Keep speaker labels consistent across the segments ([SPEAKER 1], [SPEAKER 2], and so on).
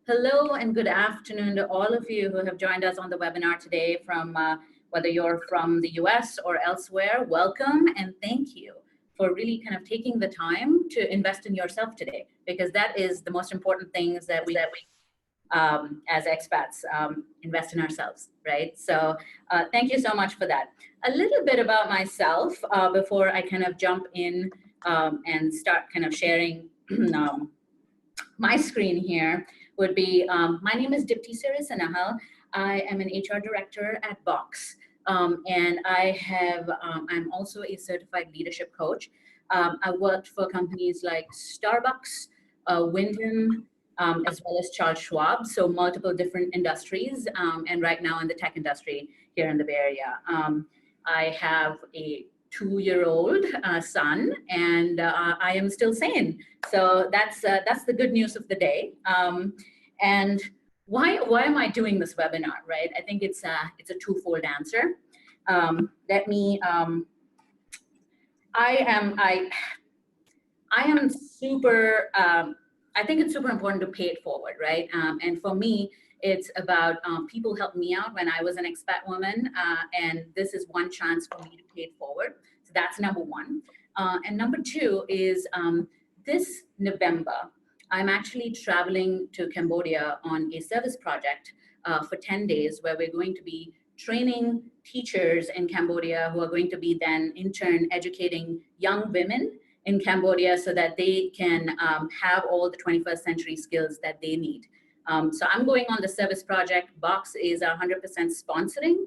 [SPEAKER 1] Hello and good afternoon to all of you who have joined us on the webinar today from whether you're from the US or elsewhere. Welcome and thank you for really kind of taking the time to invest in yourself today, because that is the most important things that we as expats invest in ourselves, right? So thank you so much for that. A little bit about myself before I kind of jump in and start kind of sharing my screen here would be, my name is Dipti. I am an HR director at Box. And I'm also a certified leadership coach. I worked for companies like Starbucks, Wyndham, as well as Charles Schwab, so multiple different industries, and right now in the tech industry here in the Bay Area. I have a 2-year-old son, and I am still sane. So that's the good news of the day. And why am I doing this webinar, right? I think it's a twofold answer. I think it's super important to pay it forward, right? And for me, it's about people helped me out when I was an expat woman, and this is one chance for me to pay it forward. So that's number one. And number two is this November, I'm actually traveling to Cambodia on a service project for 10 days where we're going to be training teachers in Cambodia who are going to be then in turn educating young women in Cambodia so that they can have all the 21st century skills that they need. So I'm going on the service project. Box is 100% sponsoring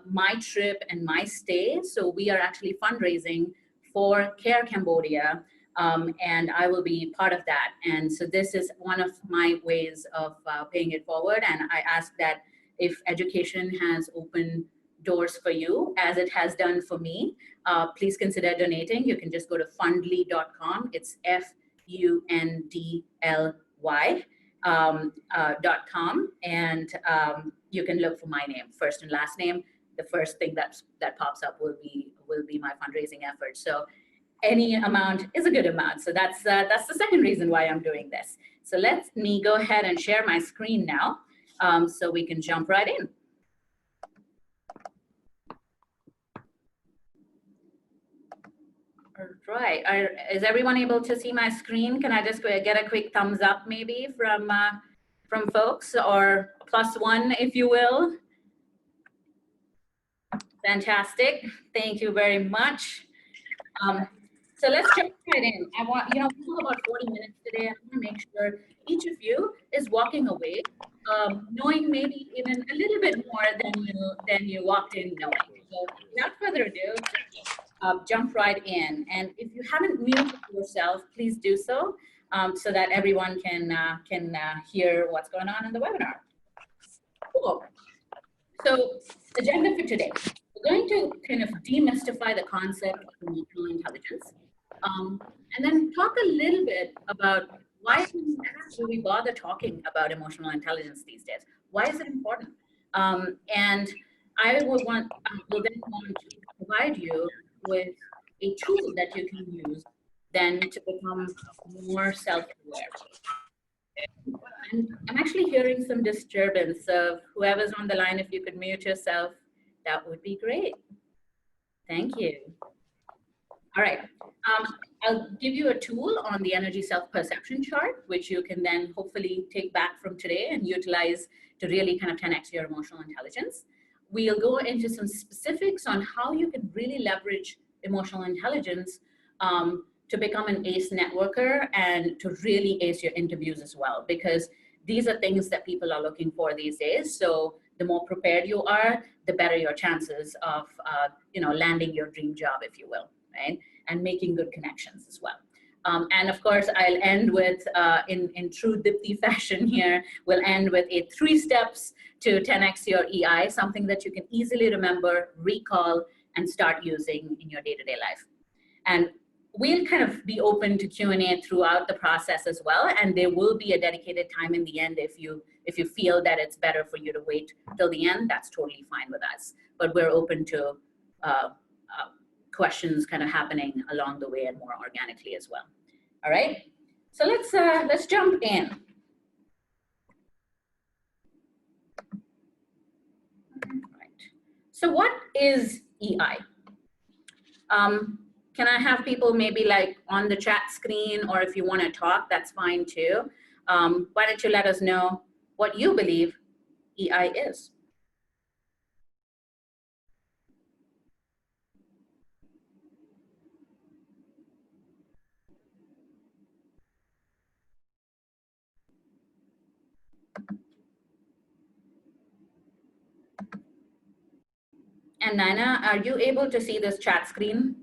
[SPEAKER 1] my trip and my stay. So we are actually fundraising for Care Cambodia, and I will be part of that. And so this is one of my ways of paying it forward. And I ask that if education has opened doors for you, as it has done for me, please consider donating. You can just go to fundly.com. It's FUNDLY.com, and you can look for my name, first and last name. The first thing that pops up will be my fundraising effort. So any amount is a good amount. So that's the second reason why I'm doing this. So let me go ahead and share my screen now, so we can jump right in. All right. Is everyone able to see my screen? Can I just get a quick thumbs up maybe from folks, or +1 if you will? Fantastic. Thank you very much. So let's jump right in. I want, we have about 40 minutes today. I want to make sure each of you is walking away knowing maybe even a little bit more than you walked in knowing. So without further ado, jump right in. And if you haven't muted yourself, please do so, so that everyone can hear what's going on in the webinar. Cool. So agenda for today. We're going to kind of demystify the concept of emotional intelligence, and then talk a little bit about why do we bother talking about emotional intelligence these days? Why is it important? And I will then want to provide you with a tool that you can use then to become more self-aware. And I'm actually hearing some disturbance of whoever's on the line. If you could mute yourself, that would be great. Thank you. All right. I'll give you a tool on the energy self-perception chart, which you can then hopefully take back from today and utilize to really kind of 10x your emotional intelligence. We'll go into some specifics on how you can really leverage emotional intelligence to become an ace networker and to really ace your interviews as well, because these are things that people are looking for these days. So the more prepared you are, the better your chances of landing your dream job, if you will, right? And making good connections as well. And of course, I'll end with, in true Dipti fashion here, we'll end with a 3 steps to 10x your EI, something that you can easily remember, recall, and start using in your day-to-day life. And we'll kind of be open to Q&A throughout the process as well, and there will be a dedicated time in the end. If you feel that it's better for you to wait till the end, that's totally fine with us. But we're open to questions kind of happening along the way and more organically as well. All right, so let's jump in. So what is EI? Can I have people maybe like on the chat screen, or if you want to talk, that's fine too. Why don't you let us know what you believe EI is? And Naina, are you able to see this chat screen?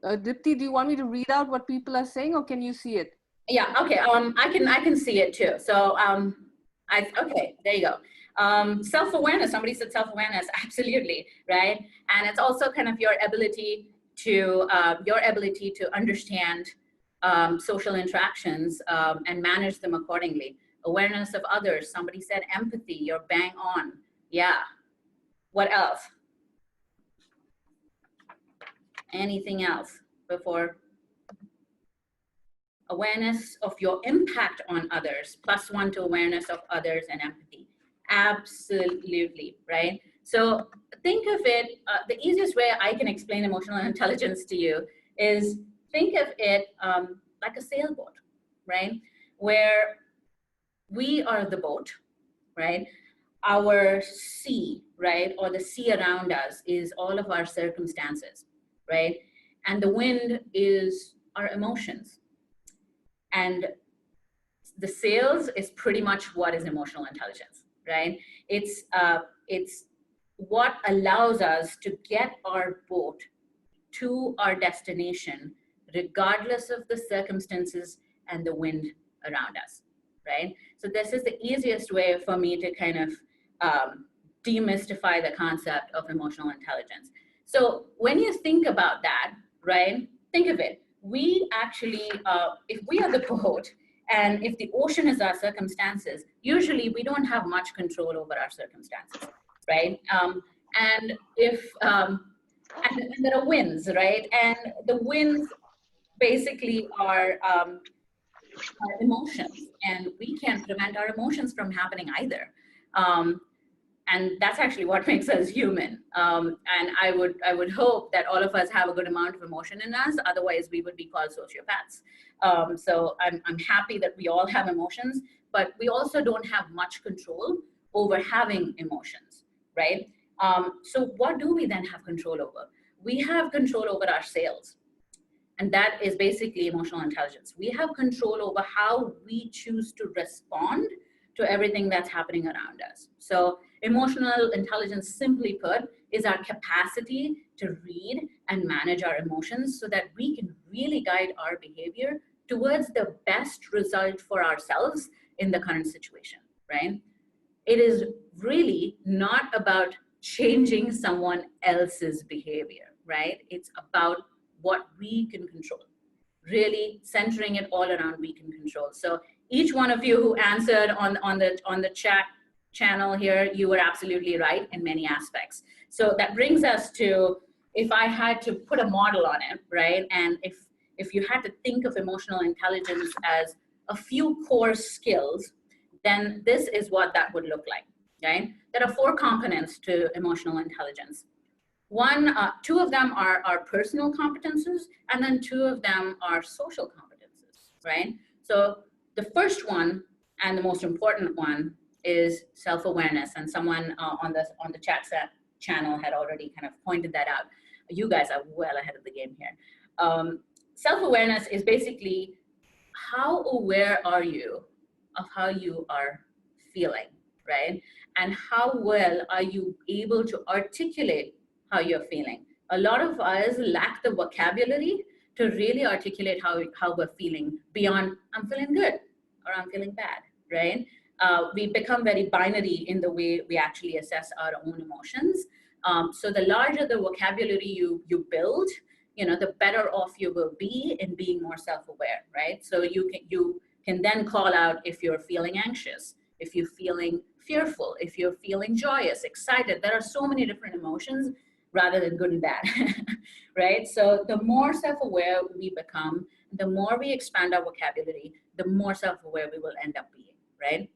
[SPEAKER 2] Dipti, do you want me to read out what people are saying, or can you see it?
[SPEAKER 1] Yeah, okay, I can see it too. So, okay, there you go. Self-awareness, somebody said self-awareness, absolutely, right? And it's also kind of your ability to understand social interactions and manage them accordingly. Awareness of others, somebody said empathy, you're bang on. Yeah, what else? Anything else before? Awareness of your impact on others, +1 to awareness of others and empathy. Absolutely, right? So think of it, the easiest way I can explain emotional intelligence to you is think of it like a sailboat, right? Where we are the boat, right? Our sea, right? Or the sea around us is all of our circumstances, right? And the wind is our emotions. And the sails is pretty much what is emotional intelligence, right? It's what allows us to get our boat to our destination, regardless of the circumstances and the wind around us, right? So this is the easiest way for me to kind of demystify the concept of emotional intelligence. So when you think about that, right, think of it. We actually, if we are the boat, and if the ocean is our circumstances, usually we don't have much control over our circumstances, right? And if and there are winds, right? And the winds basically are emotions, and we can't prevent our emotions from happening either. And that's actually what makes us human. And I would hope that all of us have a good amount of emotion in us. Otherwise, we would be called sociopaths. So I'm happy that we all have emotions, but we also don't have much control over having emotions, right? So what do we then have control over? We have control over our sails. And that is basically emotional intelligence. We have control over how we choose to respond to everything that's happening around us. So emotional intelligence, simply put, is our capacity to read and manage our emotions so that we can really guide our behavior towards the best result for ourselves in the current situation, right? It is really not about changing someone else's behavior, right? It's about what we can control, really centering it all around we can control. So each one of you who answered on the chat channel here, you were absolutely right in many aspects. So that brings us to, if I had to put a model on it, right? And if you had to think of emotional intelligence as a few core skills, then this is what that would look like, right? There are 4 components to emotional intelligence. Two of them are personal competences, and then 2 of them are social competences, right? So the first one, and the most important one, is self-awareness. And someone on the chat channel had already kind of pointed that out. You guys are well ahead of the game here. Self-awareness is basically, how aware are you of how you are feeling, right? And how well are you able to articulate how you're feeling? A lot of us lack the vocabulary to really articulate how we're feeling beyond I'm feeling good or I'm feeling bad, right? We become very binary in the way we actually assess our own emotions. So the larger the vocabulary you build, the better off you will be in being more self-aware, right? So you can then call out if you're feeling anxious, if you're feeling fearful, if you're feeling joyous, excited. There are so many different emotions rather than good and bad, right? So the more self-aware we become, the more we expand our vocabulary, the more self-aware we will end up being, right?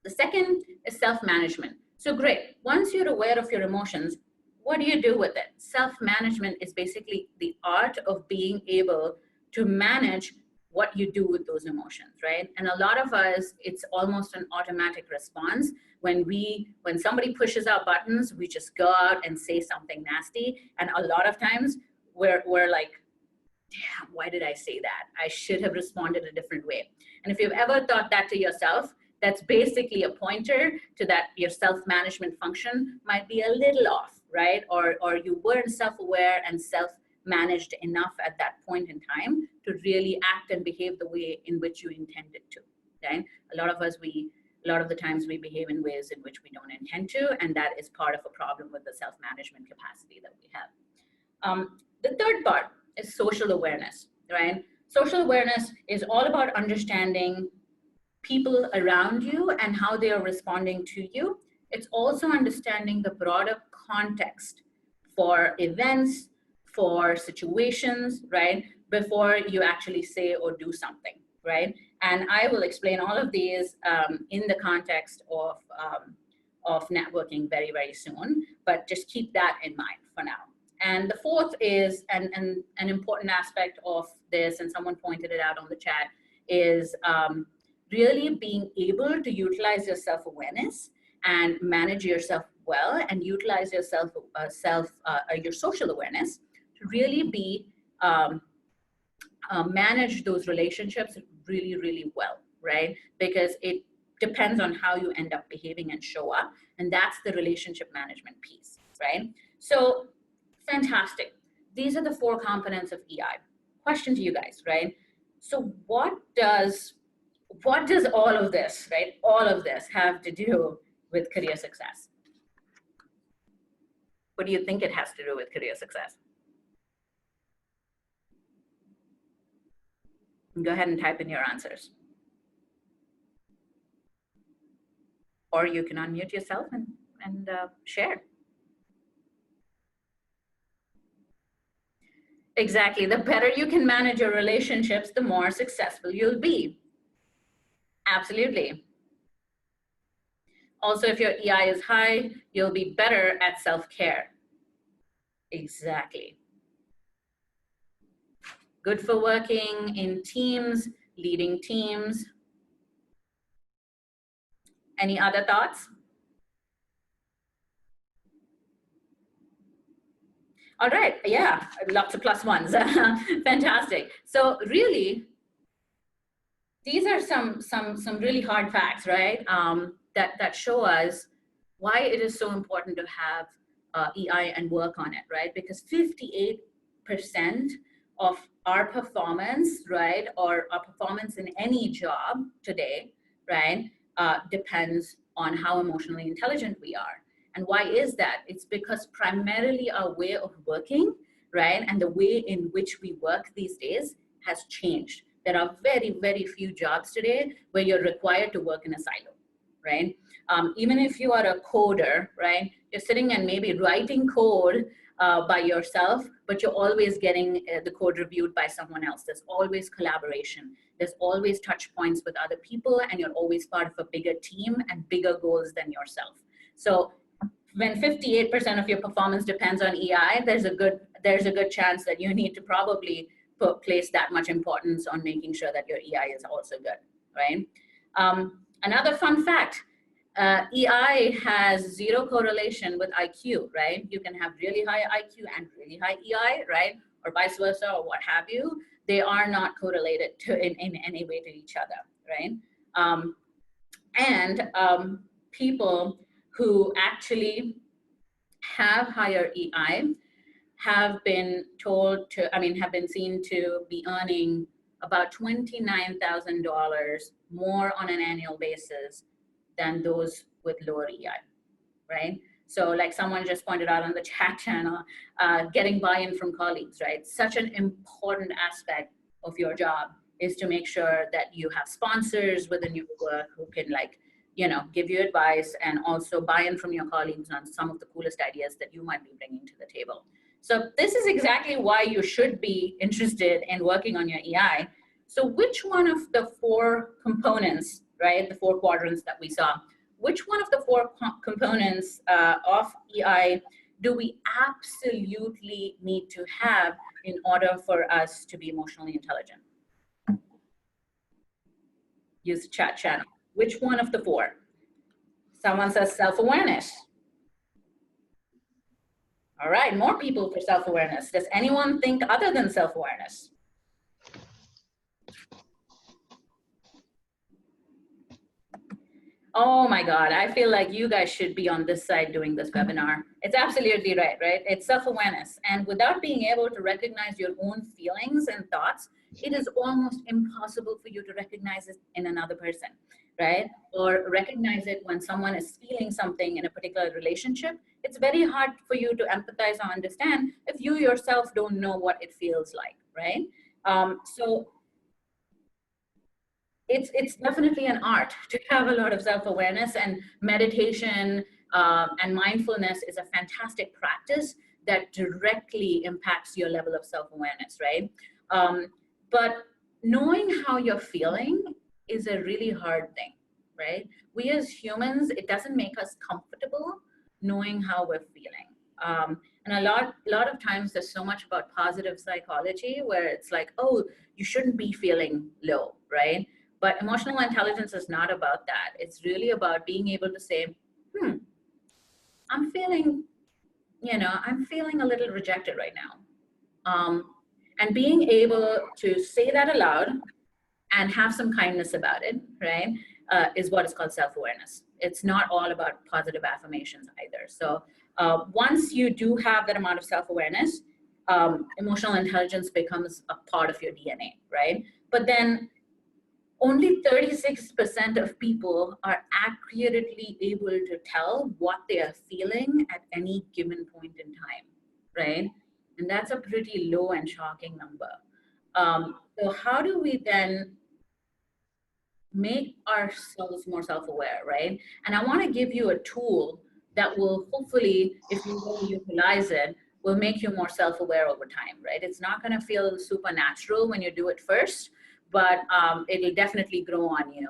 [SPEAKER 1] The second is self-management. So great, once you're aware of your emotions, what do you do with it? Self-management is basically the art of being able to manage what you do with those emotions, right? And a lot of us, it's almost an automatic response. When somebody pushes our buttons, we just go out and say something nasty. And a lot of times we're like, damn, why did I say that? I should have responded a different way. And if you've ever thought that to yourself, that's basically a pointer to that your self-management function might be a little off, right? Or you weren't self-aware and self-managed enough at that point in time to really act and behave the way in which you intended to, right? A lot of the times we behave in ways in which we don't intend to, and that is part of a problem with the self-management capacity that we have. The third part is social awareness, right? Social awareness is all about understanding people around you and how they are responding to you. It's also understanding the broader context for events, for situations, right? Before you actually say or do something, right? And I will explain all of these in the context of networking very, very soon, but just keep that in mind for now. And the fourth is, and an important aspect of this, and someone pointed it out on the chat, is really being able to utilize your self-awareness and manage yourself well, and utilize your your social awareness to really be manage those relationships really, really well, right? Because it depends on how you end up behaving and show up, and that's the relationship management piece, right? So fantastic. These are the 4 components of EI. Question to you guys, right? So what does all of this, right? All of this have to do with career success? What do you think it has to do with career success? Go ahead and type in your answers. Or you can unmute yourself and share. Exactly. The better you can manage your relationships, the more successful you'll be. Absolutely. Also, if your EI is high, you'll be better at self-care. Exactly. Good for working in teams, leading teams. Any other thoughts? All right, yeah, lots of plus ones. Fantastic. So really, these are some really hard facts, right? That show us why it is so important to have EI and work on it, right? Because 58% of our performance, right, or our performance in any job today, right, depends on how emotionally intelligent we are. And why is that? It's because primarily our way of working, right, and the way in which we work these days has changed. There are very, very few jobs today where you're required to work in a silo, right? Even if you are a coder, right, you're sitting and maybe writing code by yourself, but you're always getting the code reviewed by someone else. There's always collaboration. There's always touch points with other people, and you're always part of a bigger team and bigger goals than yourself. So when 58% of your performance depends on EI, there's a good chance that you need to probably place that much importance on making sure that your EI is also good, right? Another fun fact, EI has 0 correlation with IQ, right? You can have really high IQ and really high EI, right? Or vice versa, or what have you. They are not correlated in any way to each other, right? People who actually have higher EI have been seen to be earning about $29,000 more on an annual basis than those with lower EI, right? So like someone just pointed out on the chat channel, getting buy-in from colleagues, right? Such an important aspect of your job is to make sure that you have sponsors within your work who can give you advice, and also buy-in from your colleagues on some of the coolest ideas that you might be bringing to the table. So this is exactly why you should be interested in working on your EI, So which one of the four components, right, the four quadrants that we saw, which one of the four components of EI do we absolutely need to have in order for us to be emotionally intelligent? Use the chat channel. Which one of the four? Someone says self-awareness. All right, more people for self-awareness. Does anyone think other than self-awareness? Oh my God, I feel like you guys should be on this side doing this webinar. It's absolutely right? It's self-awareness. And without being able to recognize your own feelings and thoughts, it is almost impossible for you to recognize it in another person, right? Or recognize it when someone is feeling something in a particular relationship. It's very hard for you to empathize or understand if you yourself don't know what it feels like, right? So it's definitely an art to have a lot of self-awareness, and meditation and mindfulness is a fantastic practice that directly impacts your level of self-awareness, right? But knowing how you're feeling is a really hard thing, right? We as humans, it doesn't make us comfortable knowing how we're feeling. And a lot of times there's so much about positive psychology where it's like, oh, you shouldn't be feeling low, right? But emotional intelligence is not about that. It's really about being able to say, I'm feeling a little rejected right now. And being able to say that aloud and have some kindness about it, right, is what is called self-awareness. It's not all about positive affirmations either. So once you do have that amount of self-awareness, emotional intelligence becomes a part of your DNA, right? But then only 36% of people are accurately able to tell what they are feeling at any given point in time, right? And that's a pretty low and shocking number. So how do we then make ourselves more self-aware, right? And I want to give you a tool that will hopefully, if you will utilize it, will make you more self-aware over time, right? It's not going to feel supernatural when you do it first, but it'll definitely grow on you,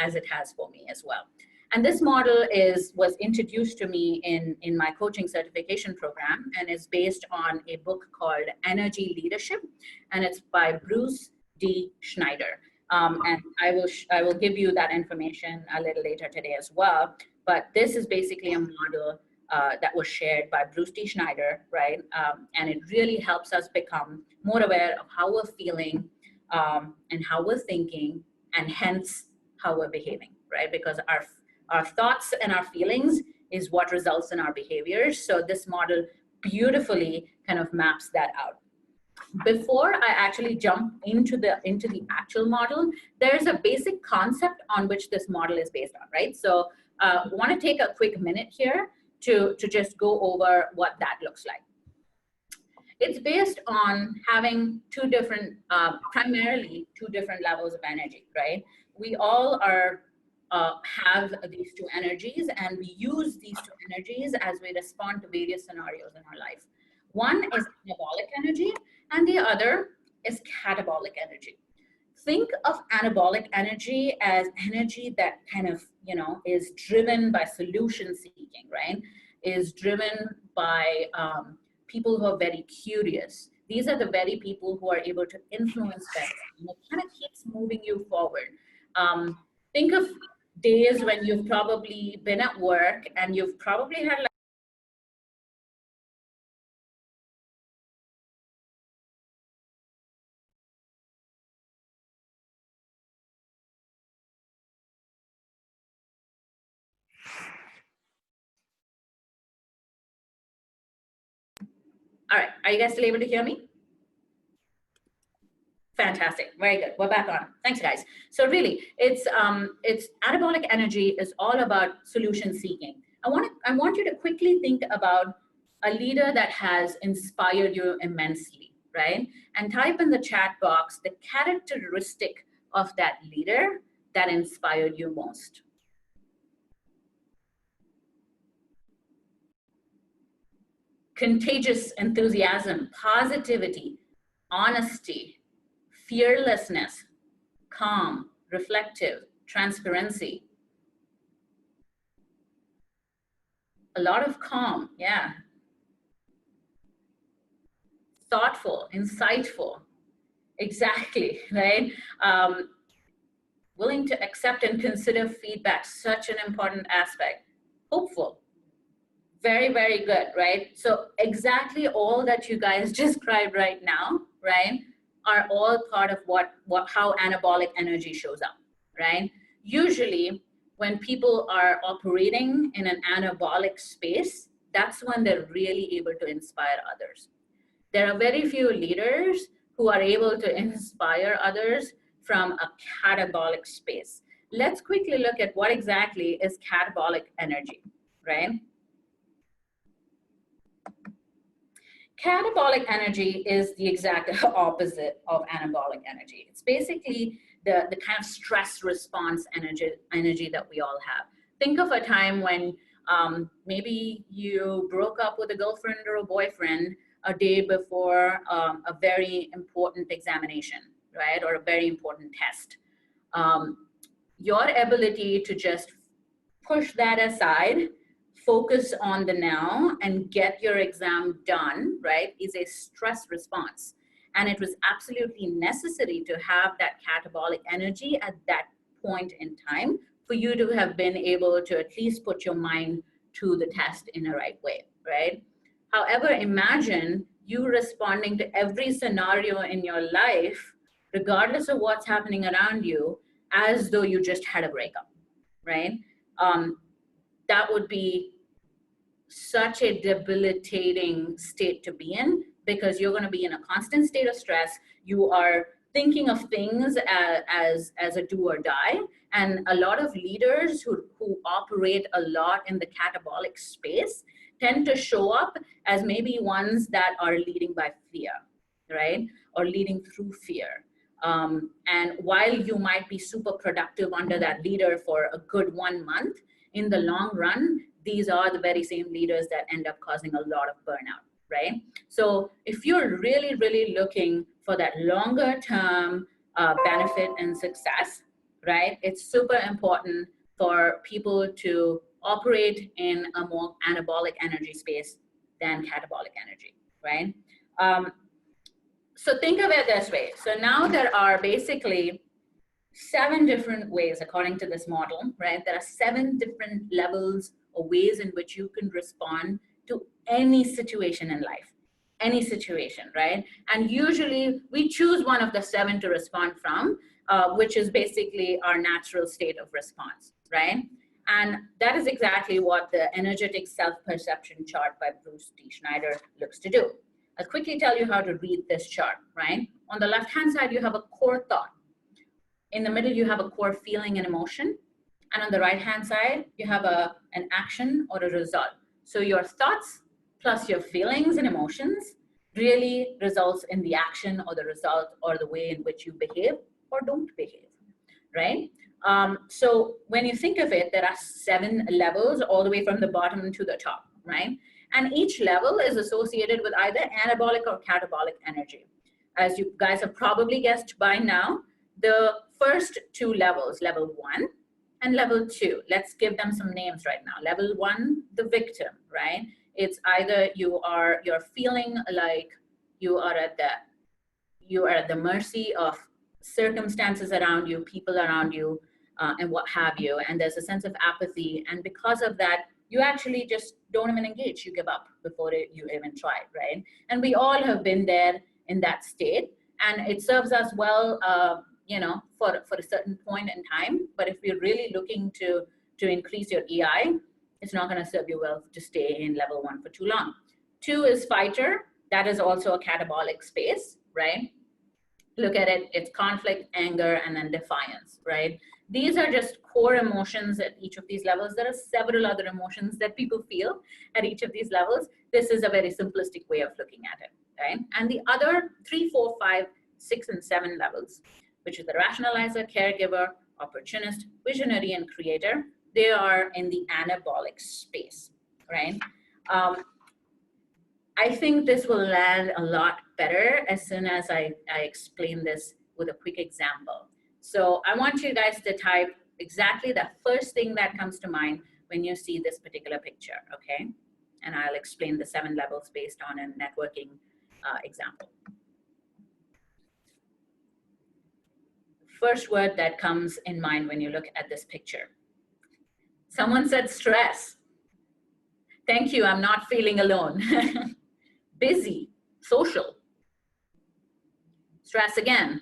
[SPEAKER 1] as it has for me as well. And this model was introduced to me in my coaching certification program, and is based on a book called Energy Leadership, and it's by Bruce D. Schneider. And I will give you that information a little later today as well. But this is basically a model that was shared by Bruce D. Schneider, right? And it really helps us become more aware of how we're feeling, and how we're thinking, and hence how we're behaving, right? Because our thoughts and our feelings is what results in our behaviors. So this model beautifully kind of maps that out. Before I actually jump into the actual model, there's a basic concept on which this model is based on, right? So I want to take a quick minute here to just go over what that looks like. It's based on having primarily two different levels of energy, right? We all have these two energies, and we use these two energies as we respond to various scenarios in our life. One is anabolic energy, and the other is catabolic energy. Think of anabolic energy as energy that kind of, is driven by solution seeking, right? Is driven by people who are very curious. These are the very people who are able to influence better. And it kind of keeps moving you forward. Think of days when you've probably been at work and you've probably had like, all right, are you guys still able to hear me? Fantastic, very good. We're back on. Thanks, guys. So really, it's anabolic energy is all about solution seeking. I want you to quickly think about a leader that has inspired you immensely, right? And type in the chat box the characteristic of that leader that inspired you most. Contagious enthusiasm, positivity, honesty, fearlessness, calm, reflective, transparency. A lot of calm, yeah. Thoughtful, insightful, exactly, right? Willing to accept and consider feedback, such an important aspect. Hopeful, very, very good, right? So exactly all that you guys described right now, right, are all part of how anabolic energy shows up, right? Usually when people are operating in an anabolic space, that's when they're really able to inspire others. There are very few leaders who are able to inspire others from a catabolic space. Let's quickly look at what exactly is catabolic energy, right? Catabolic energy is the exact opposite of anabolic energy. It's basically the kind of stress response energy that we all have. Think of a time when maybe you broke up with a girlfriend or a boyfriend a day before a very important examination, right? Or a very important test. Your ability to just push that aside, focus on the now and get your exam done, right, is a stress response. And it was absolutely necessary to have that catabolic energy at that point in time for you to have been able to at least put your mind to the test in a right way, right? However, imagine you responding to every scenario in your life, regardless of what's happening around you, as though you just had a breakup, right? That would be such a debilitating state to be in, because you're going to be in a constant state of stress. You are thinking of things as a do or die. And a lot of leaders who operate a lot in the catabolic space tend to show up as maybe ones that are leading by fear, right? Or leading through fear. And while you might be super productive under that leader for a good 1 month, in the long run, these are the very same leaders that end up causing a lot of burnout, right? So if you're really, really looking for that longer term benefit and success, right, it's super important for people to operate in a more anabolic energy space than catabolic energy, right? So think of it this way. So now there are basically 7 different ways, according to this model, right? There are 7 different levels or ways in which you can respond to any situation in life, any situation, right? And usually we choose one of the 7 to respond from, which is basically our natural state of response, right? And that is exactly what the energetic self-perception chart by Bruce D. Schneider looks to do. I'll quickly tell you how to read this chart, right? On the left-hand side, you have a core thought. In the middle, you have a core feeling and emotion. And on the right-hand side, you have an action or a result. So your thoughts plus your feelings and emotions really results in the action or the result or the way in which you behave or don't behave, right? So when you think of it, there are 7 levels all the way from the bottom to the top, right? And each level is associated with either anabolic or catabolic energy. As you guys have probably guessed by now, the first 2 levels, level 1 and level 2, let's give them some names right now. Level 1, the victim, right? It's either you're feeling like you are at the mercy of circumstances around you, people around you, and what have you. And there's a sense of apathy. And because of that, you actually just don't even engage. You give up before you even try, right? And we all have been there in that state. And it serves us well, for a certain point in time. But if you're really looking to increase your EI, it's not going to serve you well to stay in level 1 for too long. 2 is fighter. That is also a catabolic space, right? Look at it, it's conflict, anger, and then defiance, right? These are just core emotions at each of these levels. There are several other emotions that people feel at each of these levels. This is a very simplistic way of looking at it, right? And the other 3, 4, 5, 6, and 7 levels, which is the rationalizer, caregiver, opportunist, visionary, and creator, they are in the anabolic space, right? I think this will land a lot better as soon as I explain this with a quick example. So I want you guys to type exactly the first thing that comes to mind when you see this particular picture, okay? And I'll explain the 7 levels based on a networking example. First word that comes in mind when you look at this picture. Someone said stress. Thank you, I'm not feeling alone. Busy, social. Stress again,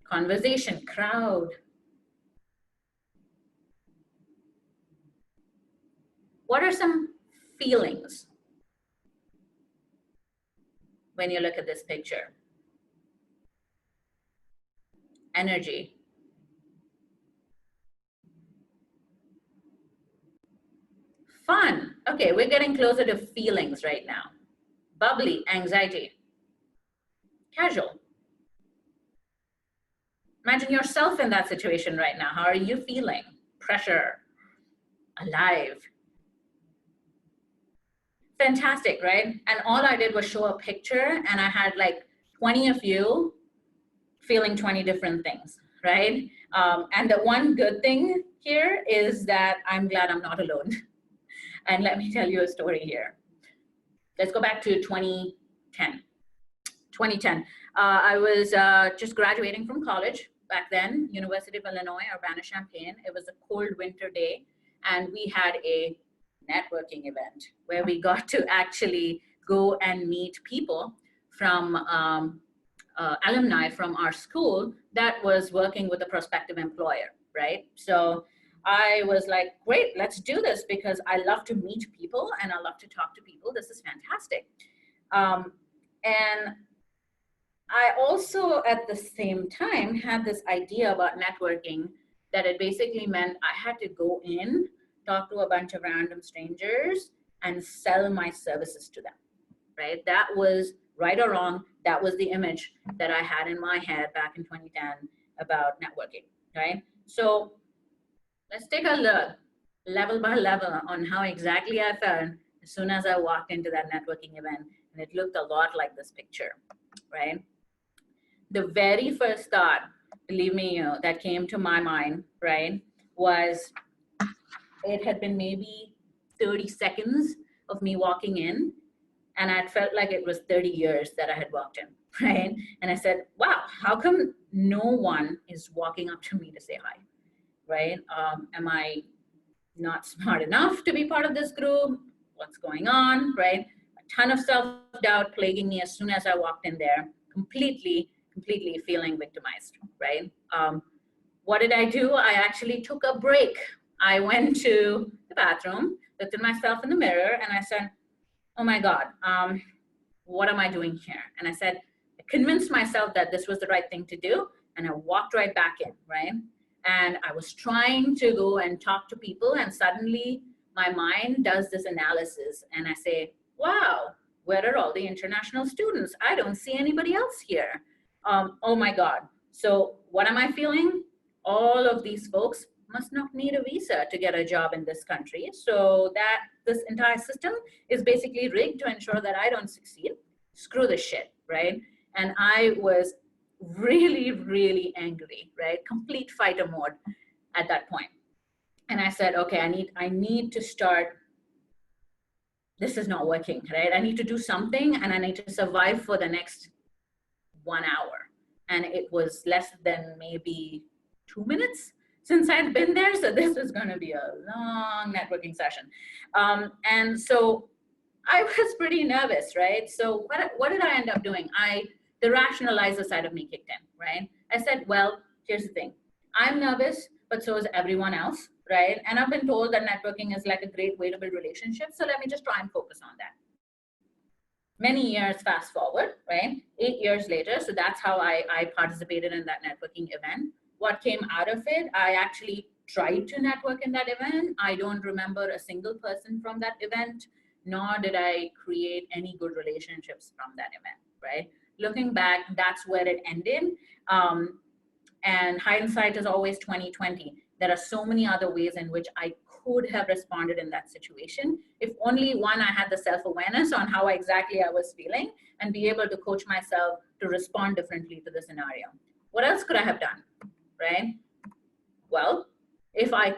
[SPEAKER 1] conversation, crowd. What are some feelings when you look at this picture? Energy. Fun. Okay, we're getting closer to feelings right now. Bubbly, anxiety. Casual. Imagine yourself in that situation right now. How are you feeling? Pressure. Alive. Fantastic, right? And all I did was show a picture and I had like 20 of you feeling 20 different things, right? And the one good thing here is that I'm glad I'm not alone. And let me tell you a story here. Let's go back to 2010. 2010. I was just graduating from college back then, University of Illinois, Urbana-Champaign. It was a cold winter day, and we had a networking event where we got to actually go and meet people from alumni from our school that was working with a prospective employer, right? So I was like, great, let's do this because I love to meet people and I love to talk to people. This is fantastic. And I also, at the same time, had this idea about networking that it basically meant I had to go in, talk to a bunch of random strangers and sell my services to them, right? That was, right or wrong, that was the image that I had in my head back in 2010 about networking, right? So let's take a look level by level on how exactly I felt as soon as I walked into that networking event. And it looked a lot like this picture, right? The very first thought, believe me, that came to my mind, right, was it had been maybe 30 seconds of me walking in, and I felt like it was 30 years that I had walked in, right? And I said, wow, how come no one is walking up to me to say hi, right? Am I not smart enough to be part of this group? What's going on, right? A ton of self-doubt plaguing me as soon as I walked in there, completely feeling victimized, right? What did I do? I actually took a break. I went to the bathroom, looked at myself in the mirror, and I said, oh my God, what am I doing here? And I said, I convinced myself that this was the right thing to do, and I walked right back in, right? And I was trying to go and talk to people, and suddenly my mind does this analysis, and I say, wow, where are all the international students? I don't see anybody else here. Oh my God. So what am I feeling? All of these folks must not need a visa to get a job in this country. So that this entire system is basically rigged to ensure that I don't succeed. Screw this shit, right? And I was really angry, right? Complete fighter mode at that point. And I said, okay, I need to start. This is not working, right? I need to do something, and I need to survive for the next 1 hour. And it was less than maybe 2 minutes since I'd been there. So this was going to be a long networking session. And so I was pretty nervous, right? So what did I end up doing? The rationalizer side of me kicked in, right? I said, well, here's the thing. I'm nervous, but so is everyone else, right? And I've been told that networking is like a great way to build relationships. So let me just try and focus on that. Many years fast forward, right? 8 years later. So that's how I participated in that networking event. What came out of it, I actually tried to network in that event. I don't remember a single person from that event, nor did I create any good relationships from that event, right? Looking back, that's where it ended. And hindsight is always 20/20. There are so many other ways in which I could have responded in that situation. If only one, I had the self-awareness on how exactly I was feeling and be able to coach myself to respond differently to the scenario. What else could I have done, right? Well, if I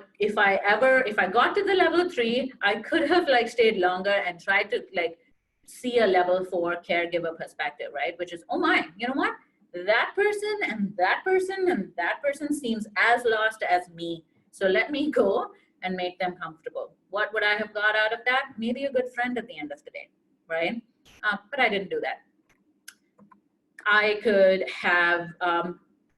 [SPEAKER 1] got to the level 3, I could have like stayed longer and tried to like see a level 4 caregiver perspective, right? Which is, oh my, you know what? That person and that person and that person seems as lost as me. So let me go and make them comfortable. What would I have got out of that? Maybe a good friend at the end of the day, right? But I didn't do that. I could have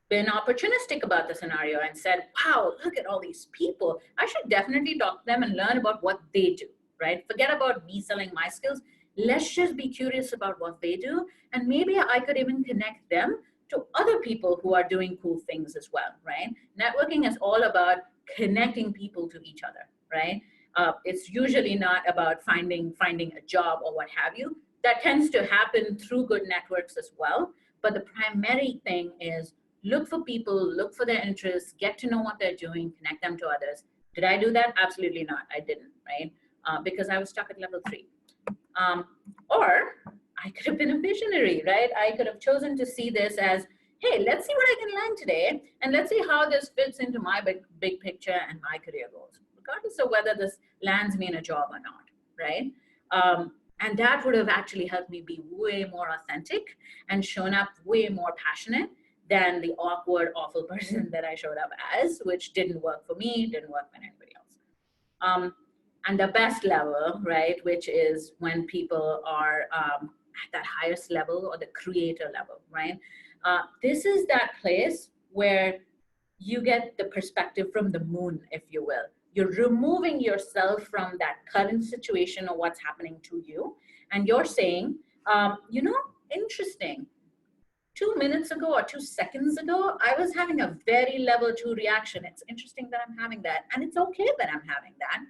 [SPEAKER 1] been opportunistic about the scenario and said, wow, look at all these people. I should definitely talk to them and learn about what they do, right? Forget about me selling my skills. Let's just be curious about what they do. And maybe I could even connect them to other people who are doing cool things as well, right? Networking is all about connecting people to each other, right? It's usually not about finding a job or what have you. That tends to happen through good networks as well. But the primary thing is look for people, look for their interests, get to know what they're doing, connect them to others. Did I do that? Absolutely not. I didn't, right? Because I was stuck at level 3. Or I could have been a visionary, right? I could have chosen to see this as, hey, let's see what I can learn today, and let's see how this fits into my big picture and my career goals, regardless of whether this lands me in a job or not, right? And that would have actually helped me be way more authentic and shown up way more passionate than the awkward, awful person that I showed up as, which didn't work for me, didn't work for anybody else. And the best level, right, which is when people are at that highest level or the creator level, right? This is that place where you get the perspective from the moon, if you will. You're removing yourself from that current situation or what's happening to you. And you're saying, interesting. 2 minutes ago or 2 seconds ago, I was having a very level 2 reaction. It's interesting that I'm having that. And it's okay that I'm having that.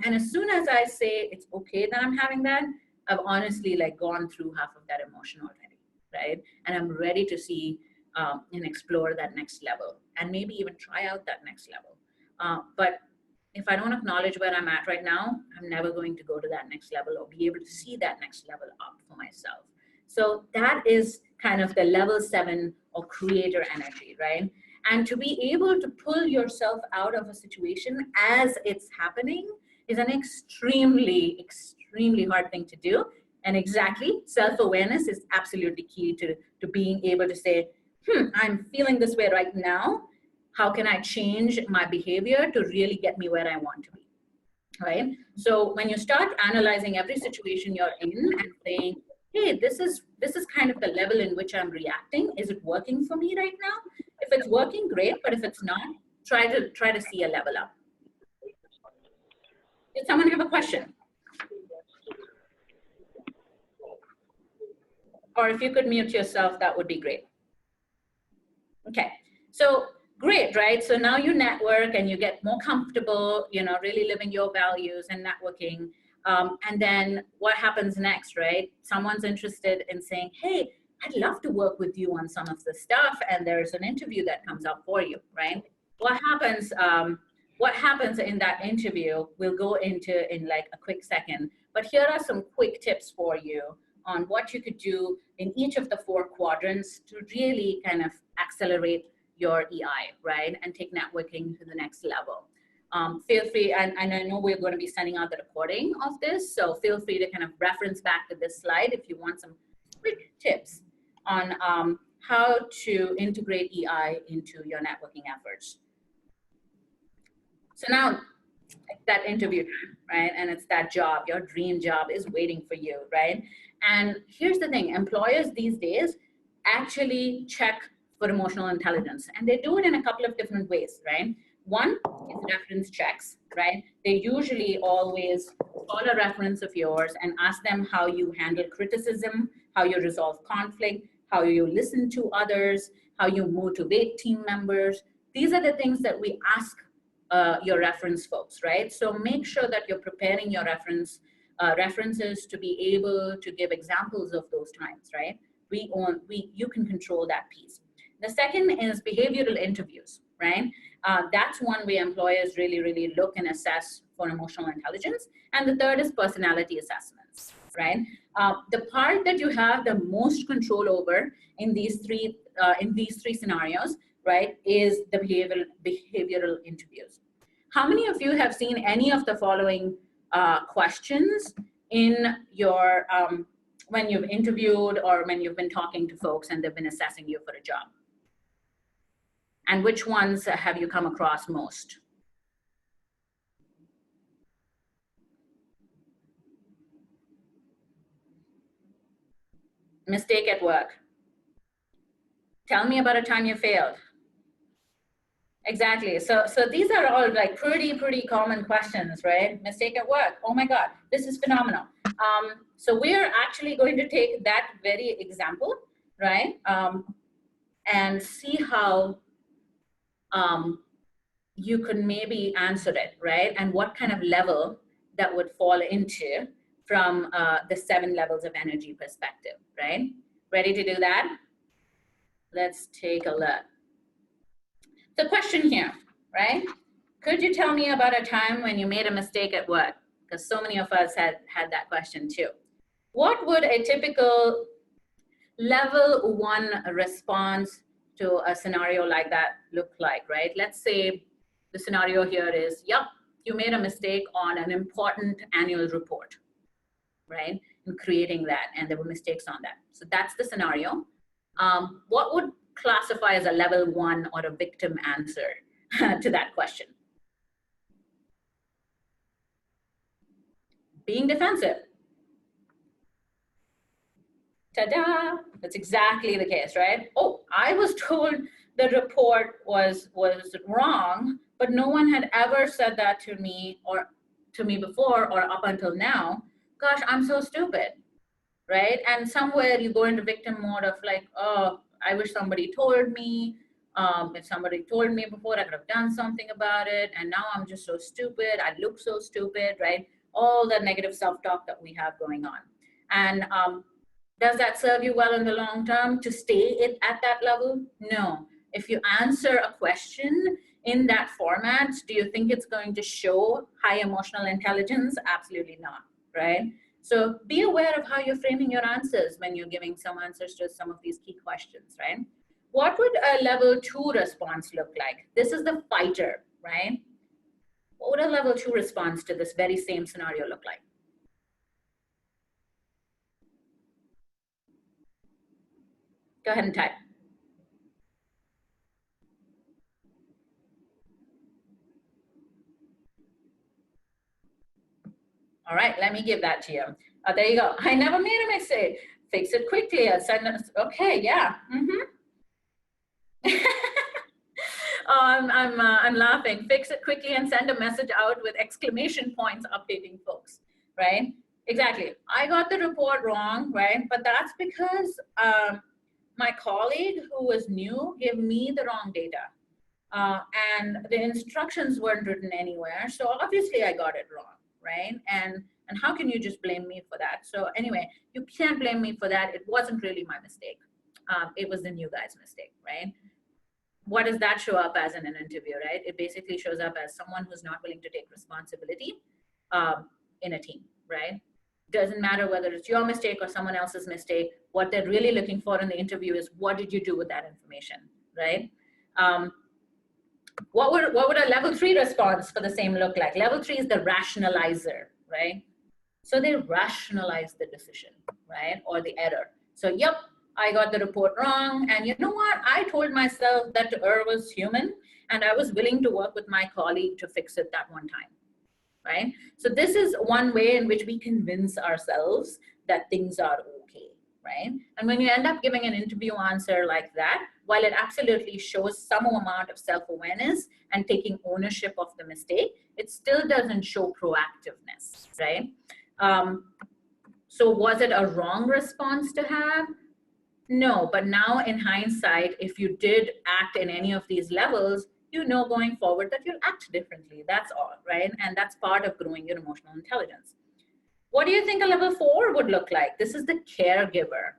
[SPEAKER 1] And as soon as I say it's okay that I'm having that, I've honestly like gone through half of that emotion already, right? And I'm ready to see and explore that next level and maybe even try out that next level. But if I don't acknowledge where I'm at right now, I'm never going to go to that next level or be able to see that next level up for myself. So that is kind of the level 7 or creator energy, right? And to be able to pull yourself out of a situation as it's happening is an extremely, extremely hard thing to do. And exactly, self-awareness is absolutely key to being able to say, I'm feeling this way right now. How can I change my behavior to really get me where I want to be, right? So when you start analyzing every situation you're in and saying, hey, this is kind of the level in which I'm reacting. Is it working for me right now? If it's working, great. But if it's not, try to see a level up. Did someone have a question? Or if you could mute yourself, that would be great. Okay, so great, right? So now you network and you get more comfortable, really living your values and networking. And then what happens next, right? Someone's interested in saying, hey, I'd love to work with you on some of the stuff. And there's an interview that comes up for you, right? What happens in that interview, we'll go into in like a quick second. But here are some quick tips for you on what you could do in each of the 4 quadrants to really kind of accelerate your EI, right? And take networking to the next level. Feel free, and I know we're going to be sending out the recording of this, so feel free to kind of reference back to this slide if you want some quick tips on how to integrate EI into your networking efforts. So now, that interview time, right? And it's that job, your dream job is waiting for you, right? And here's the thing, employers these days actually check for emotional intelligence, and they do it in a couple of different ways, right? One is reference checks, right? They usually always call a reference of yours and ask them how you handle criticism, how you resolve conflict, how you listen to others, how you motivate team members. These are the things that we ask your reference folks, right? So make sure that you're preparing your references to be able to give examples of those times, right? You can control that piece. The second is behavioral interviews, right? That's one way employers really look and assess for emotional intelligence. And the third is personality assessments, right? The part that you have the most control over in these three scenarios right, is the behavioral interviews. How many of you have seen any of the following questions in your, when you've interviewed or when you've been talking to folks and they've been assessing you for a job? And which ones have you come across most? Mistake at work. Tell me about a time you failed. Exactly. So these are all like pretty common questions, right? Mistake at work. Oh my God, this is phenomenal. So we're actually going to take that very example, right? And see how you could maybe answer it, right? And what kind of level that would fall into from the 7 levels of energy perspective, right? Ready to do that? Let's take a look. The question here, right? Could you tell me about a time when you made a mistake at work? Because so many of us had that question too. What would a typical level 1 response to a scenario like that look like, right? Let's say the scenario here is, yep, you made a mistake on an important annual report, right? In creating that, and there were mistakes on that. So that's the scenario. What would classify as a level 1 or a victim answer to that question? Being defensive. Ta-da! That's exactly the case, right? Oh, I was told the report was wrong, but no one had ever said that to me before or up until now. Gosh, I'm so stupid, right? And somewhere you go into victim mode of like, oh, I wish somebody told me. If somebody told me before, I could have done something about it. And now I'm just so stupid. I look so stupid, right? All the negative self-talk that we have going on. And does that serve you well in the long term to stay at that level? No. If you answer a question in that format, do you think it's going to show high emotional intelligence? Absolutely not, right? So be aware of how you're framing your answers when you're giving some answers to some of these key questions, right? What would a level 2 response look like? This is the fighter, right? What would a level 2 response to this very same scenario look like? Go ahead and type. All right, let me give that to you. There you go. I never made a mistake. Fix it quickly. Okay, yeah. I'm laughing. Fix it quickly and send a message out with exclamation points updating folks, right? Exactly. I got the report wrong, right? But that's because my colleague who was new gave me the wrong data. And the instructions weren't written anywhere. So obviously I got it wrong, right? And how can you just blame me for that? So anyway, you can't blame me for that. It wasn't really my mistake. It was the new guy's mistake, right? What does that show up as in an interview, right? It basically shows up as someone who's not willing to take responsibility in a team, right? Doesn't matter whether it's your mistake or someone else's mistake. What they're really looking for in the interview is, what did you do with that information, right? What would a level 3 response for the same look like? Level 3 is the rationalizer, right? So they rationalize the decision, right? Or the error. So, yep, I got the report wrong. And you know what? I told myself that error was human, and I was willing to work with my colleague to fix it that one time, right? So this is one way in which we convince ourselves that things are okay, right? And when you end up giving an interview answer like that, while it absolutely shows some amount of self-awareness and taking ownership of the mistake, it still doesn't show proactiveness, right? So was it a wrong response to have? No, but now in hindsight, if you did act in any of these levels, you know going forward that you'll act differently. That's all, right? And that's part of growing your emotional intelligence. What do you think a level 4 would look like? This is the caregiver.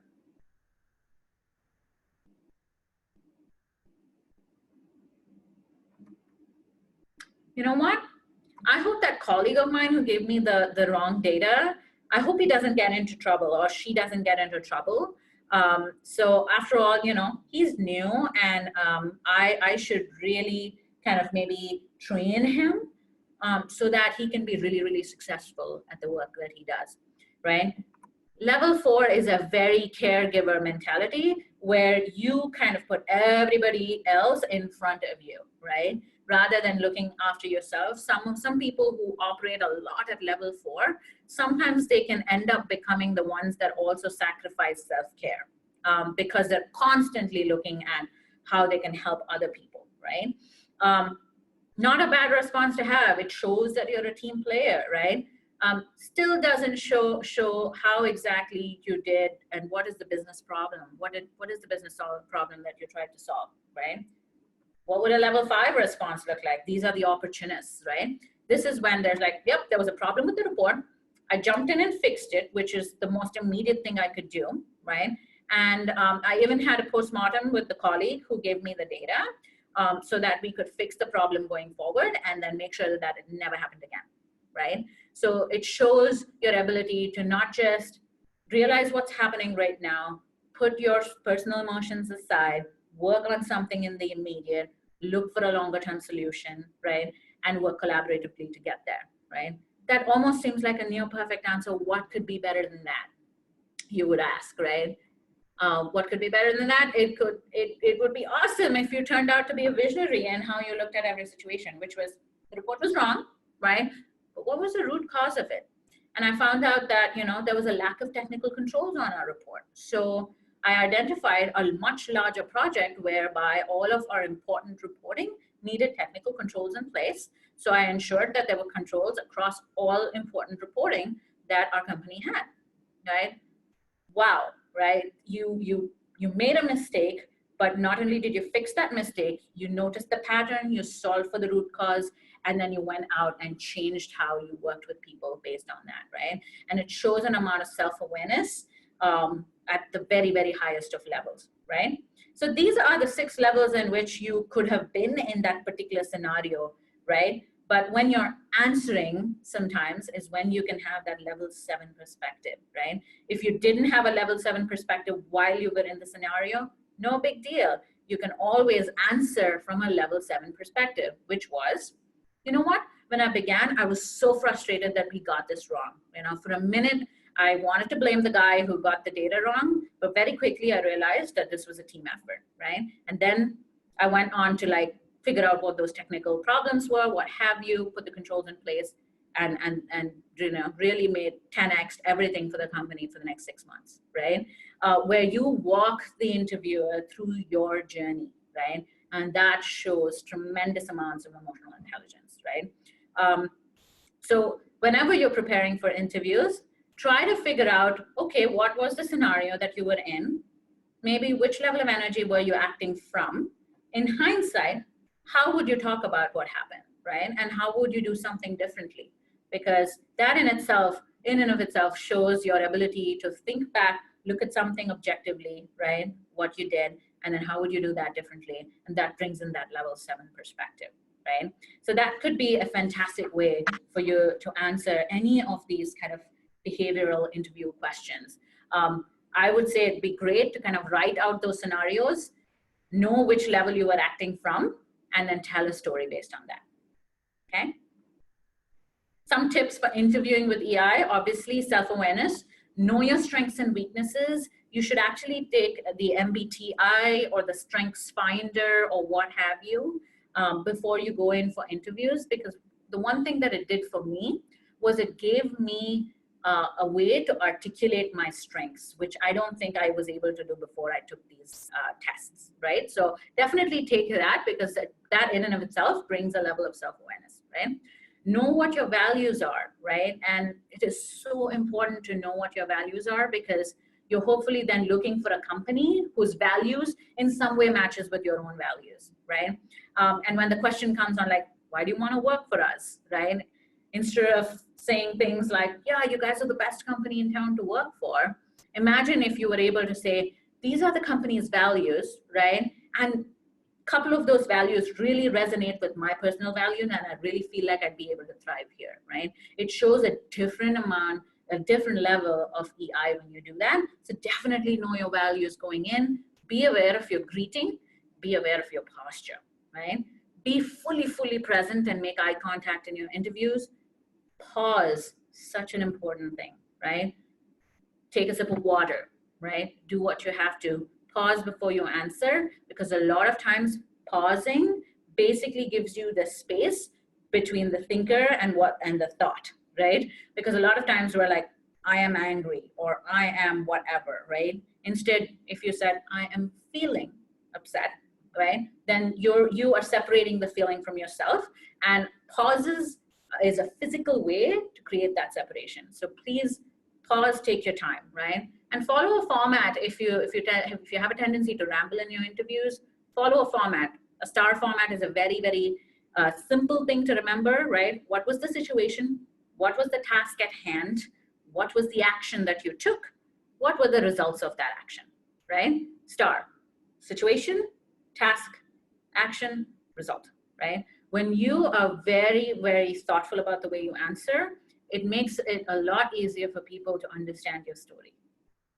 [SPEAKER 1] You know what? I hope that colleague of mine who gave me the wrong data, I hope he doesn't get into trouble or she doesn't get into trouble. So after all, he's new, and I should really kind of maybe train him so that he can be really, really successful at the work that he does, right? Level 4 is a very caregiver mentality where you kind of put everybody else in front of you, right? Rather than looking after yourself. Some people who operate a lot at level 4, sometimes they can end up becoming the ones that also sacrifice self-care because they're constantly looking at how they can help other people, right? Not a bad response to have. It shows that you're a team player, right? Still doesn't show how exactly you did and what is the business problem. What is the business problem that you tried to solve, right? What would a level 5 response look like? These are the opportunists, right? This is when there's like, yep, there was a problem with the report. I jumped in and fixed it, which is the most immediate thing I could do, right? And I even had a postmortem with the colleague who gave me the data so that we could fix the problem going forward and then make sure that it never happened again, right? So it shows your ability to not just realize what's happening right now, put your personal emotions aside, work on something in the immediate, look for a longer term solution, right? And work collaboratively to get there, right? That almost seems like a near perfect answer. What could be better than that? You would ask, right? What could be better than that? It would be awesome if you turned out to be a visionary and how you looked at every situation, which was the report was wrong, right? But what was the root cause of it? And I found out that, there was a lack of technical controls on our report. So I identified a much larger project whereby all of our important reporting needed technical controls in place. So I ensured that there were controls across all important reporting that our company had, right? Wow, right? You made a mistake, but not only did you fix that mistake, you noticed the pattern, you solved for the root cause, and then you went out and changed how you worked with people based on that, right? And it shows an amount of self-awareness at the very, very highest of levels, right? So these are the 6 levels in which you could have been in that particular scenario, right? But when you're answering sometimes is when you can have that level 7 perspective, right? If you didn't have a level 7 perspective while you were in the scenario, no big deal. You can always answer from a level 7 perspective, which was, you know what? When I began, I was so frustrated that we got this wrong. For a minute, I wanted to blame the guy who got the data wrong, but very quickly I realized that this was a team effort, right? And then I went on to figure out what those technical problems were, what have you, put the controls in place, and really made 10x everything for the company for the next 6 months, right? Where you walk the interviewer through your journey, right? And that shows tremendous amounts of emotional intelligence, right? So whenever you're preparing for interviews, try to figure out, okay, what was the scenario that you were in? Maybe which level of energy were you acting from? In hindsight, how would you talk about what happened, right? And how would you do something differently? Because that in and of itself shows your ability to think back, look at something objectively, right? What you did, and then how would you do that differently? And that brings in that level 7 perspective, right? So that could be a fantastic way for you to answer any of these kind of behavioral interview questions. I would say it'd be great to kind of write out those scenarios, know which level you were acting from, and then tell a story based on that, okay? Some tips for interviewing with EI, obviously self-awareness, know your strengths and weaknesses. You should actually take the MBTI or the Strengths Finder or what have you before you go in for interviews, because the one thing that it did for me was it gave me a way to articulate my strengths, which I don't think I was able to do before I took these tests, right? So definitely take that, because that in and of itself brings a level of self-awareness, right? Know what your values are, right? And it is so important to know what your values are, because you're hopefully then looking for a company whose values in some way matches with your own values, right? And when the question comes on why do you want to work for us, right? Instead of saying things like, yeah, you guys are the best company in town to work for, imagine if you were able to say, these are the company's values, right? And a couple of those values really resonate with my personal values, and I really feel like I'd be able to thrive here, right? It shows a different amount a different level of EI when you do that. So definitely know your values going in. Be aware of your greeting. Be aware of your posture, right? Be fully present and make eye contact in your interviews. Pause, such an important thing, right? Take a sip of water, right? Do what you have to. Pause before you answer, because a lot of times pausing basically gives you the space between the thinker and the thought, right? Because a lot of times we're like, I am angry or I am whatever, right? Instead, if you said, I am feeling upset, right? Then you are separating the feeling from yourself, and pauses is a physical way to create that separation. So please pause, take your time, right? And follow a format. If you have a tendency to ramble in your interviews, follow a format. A STAR format is a very simple thing to remember, right? What was the situation? What was the task at hand? What was the action that you took? What were the results of that action, right? STAR, situation, task, action, result, right? When you are very thoughtful about the way you answer, it makes it a lot easier for people to understand your story,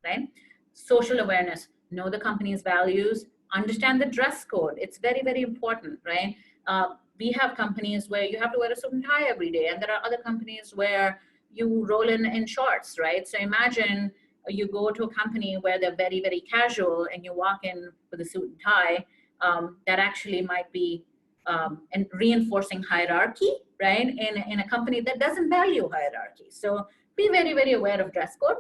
[SPEAKER 1] right? Social awareness, know the company's values, understand the dress code. It's very important, right? We have companies where you have to wear a suit and tie every day, and there are other companies where you roll in shorts, right? So imagine you go to a company where they're very casual and you walk in with a suit and tie. That actually might be and reinforcing hierarchy, right? In a company that doesn't value hierarchy. So be very aware of dress code.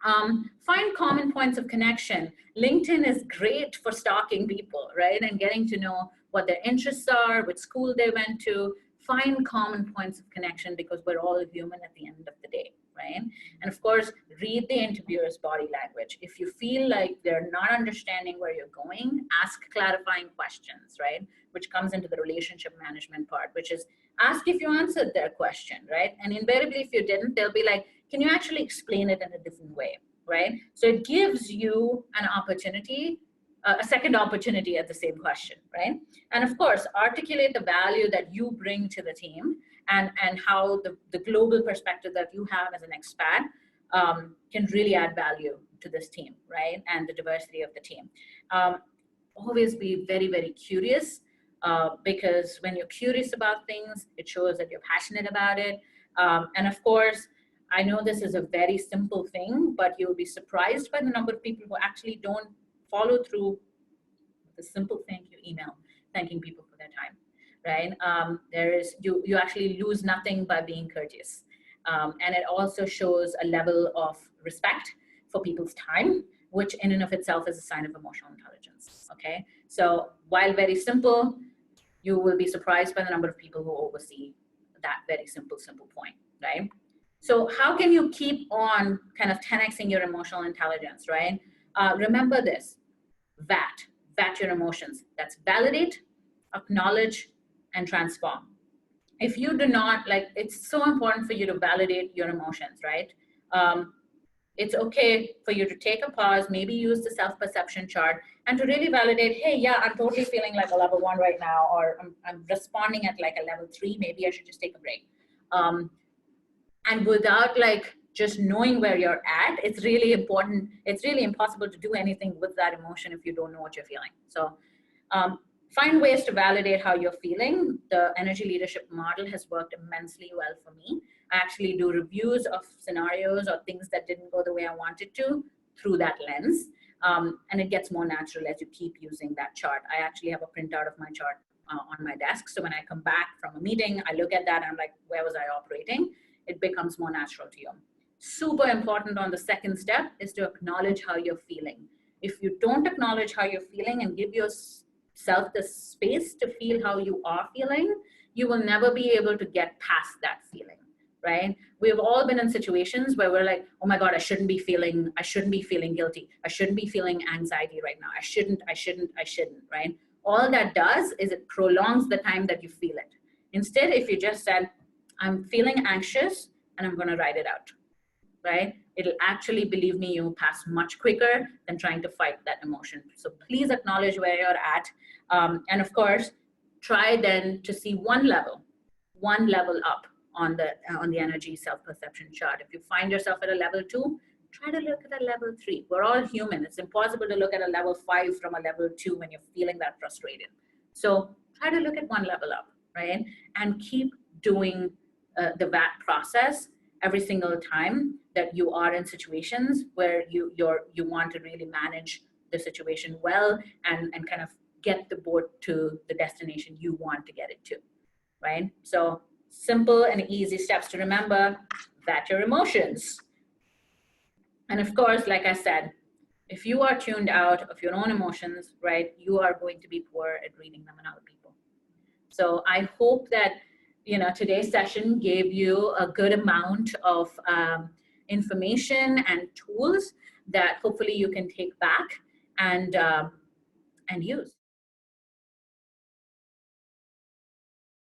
[SPEAKER 1] Find common points of connection. LinkedIn is great for stalking people, right? And getting to know what their interests are, which school they went to. Find common points of connection, because we're all human at the end of the day, right? And of course, read the interviewer's body language. If you feel like they're not understanding where you're going, ask clarifying questions, right? Which comes into the relationship management part, which is ask if you answered their question, right? And invariably, if you didn't, they'll be like, can you actually explain it in a different way, right? So it gives you an opportunity, a second opportunity at the same question, right? And of course, articulate the value that you bring to the team, and how the global perspective that you have as an expat can really add value to this team, right? And the diversity of the team. Always be very curious, because when you're curious about things, it shows that you're passionate about it. And of course, I know this is a very simple thing, but you'll be surprised by the number of people who actually don't follow through with a simple thank you email, thanking people for their time, right? You actually lose nothing by being courteous. And it also shows a level of respect for people's time, which in and of itself is a sign of emotional intelligence, okay? So while very simple, you will be surprised by the number of people who oversee that very simple point, right? So how can you keep on kind of 10xing your emotional intelligence, right? Remember this, VAT your emotions. That's validate, acknowledge, and transform. If you do not, like, it's so important for you to validate your emotions, right? It's okay for you to take a pause, maybe use the self-perception chart, and to really validate, hey, yeah, I'm totally feeling like a level 1 right now, or I'm responding at like a level 3, maybe I should just take a break. And without like just knowing where you're at, it's really important. It's really impossible to do anything with that emotion if you don't know what you're feeling. So find ways to validate how you're feeling. The energy leadership model has worked immensely well for me. I actually do reviews of scenarios or things that didn't go the way I wanted to through that lens. And it gets more natural as you keep using that chart. I actually have a printout of my chart on my desk. So when I come back from a meeting, I look at that and I'm like, where was I operating? It becomes more natural to you. Super important on the second step is to acknowledge how you're feeling. If you don't acknowledge how you're feeling and give yourself the space to feel how you are feeling, you will never be able to get past that feeling, right? We've all been in situations where we're like, oh my God, I shouldn't be feeling guilty. I shouldn't be feeling anxiety right now. I shouldn't, right? All that does is it prolongs the time that you feel it. Instead, if you just said, I'm feeling anxious and I'm going to write it out, right? It'll actually, believe me, you'll pass much quicker than trying to fight that emotion. So please acknowledge where you're at. And of course, try then to see one level up on the energy self-perception chart. If you find yourself at a level 2, try to look at a level 3. We're all human. It's impossible to look at a level 5 from a level 2 when you're feeling that frustrated. So try to look at one level up, right? And keep doing the VAT process every single time that you are in situations where you want to really manage the situation well and kind of get the boat to the destination you want to get it to, right? So simple and easy steps to remember: vet your emotions. And of course, like I said, if you are tuned out of your own emotions, right, you are going to be poor at reading them in other people. So I hope that, you know, today's session gave you a good amount of information and tools that hopefully you can take back and use.